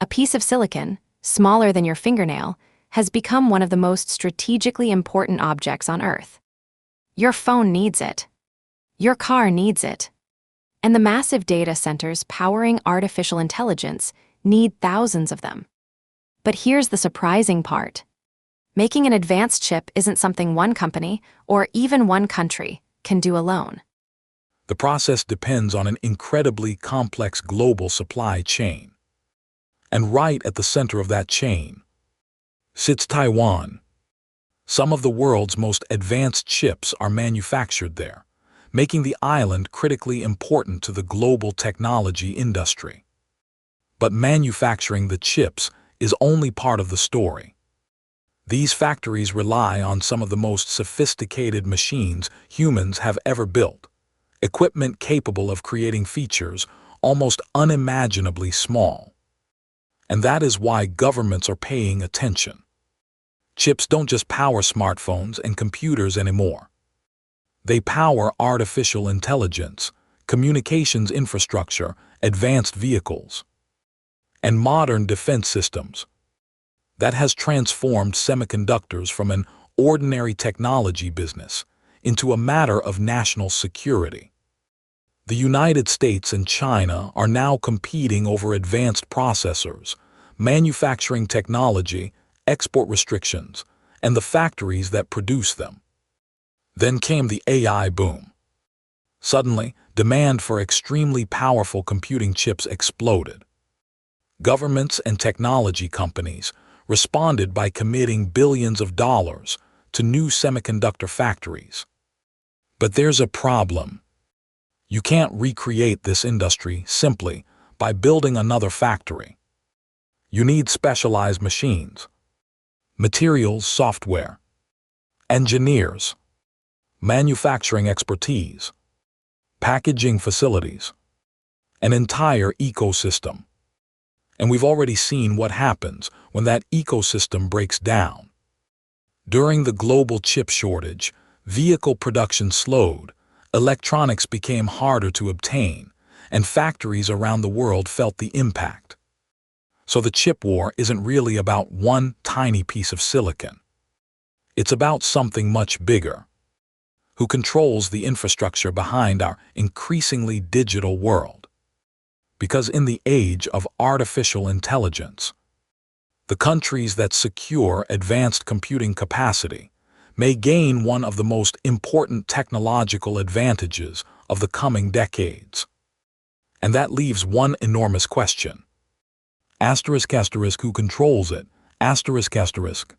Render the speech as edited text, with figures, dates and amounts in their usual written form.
A piece of silicon, smaller than your fingernail, has become one of the most strategically important objects on Earth. Your phone needs it. Your car needs it. And the massive data centers powering artificial intelligence need thousands of them. But here's the surprising part. Making an advanced chip isn't something one company, or even one country, can do alone. The process depends on an incredibly complex global supply chain. And right at the center of that chain sits Taiwan. Some of the world's most advanced chips are manufactured there, making the island critically important to the global technology industry. But manufacturing the chips is only part of the story. These factories rely on some of the most sophisticated machines humans have ever built, equipment capable of creating features almost unimaginably small. And that is why governments are paying attention. Chips don't just power smartphones and computers anymore. They power artificial intelligence, communications infrastructure, advanced vehicles, and modern defense systems. That has transformed semiconductors from an ordinary technology business into a matter of national security. The United States and China are now competing over advanced processors, manufacturing technology, export restrictions, and the factories that produce them. Then came the AI boom. Suddenly, demand for extremely powerful computing chips exploded. Governments and technology companies responded by committing billions of dollars to new semiconductor factories. But there's a problem. You can't recreate this industry simply by building another factory. You need specialized machines, materials, software, engineers, manufacturing expertise, packaging facilities, an entire ecosystem. And we've already seen what happens when that ecosystem breaks down. During the global chip shortage, vehicle production slowed, electronics became harder to obtain, and factories around the world felt the impact. So the chip war isn't really about one tiny piece of silicon. It's about something much bigger. Who controls the infrastructure behind our increasingly digital world? Because in the age of artificial intelligence, the countries that secure advanced computing capacity may gain one of the most important technological advantages of the coming decades. And that leaves one enormous question. Asterisk, who controls it? Asterisk.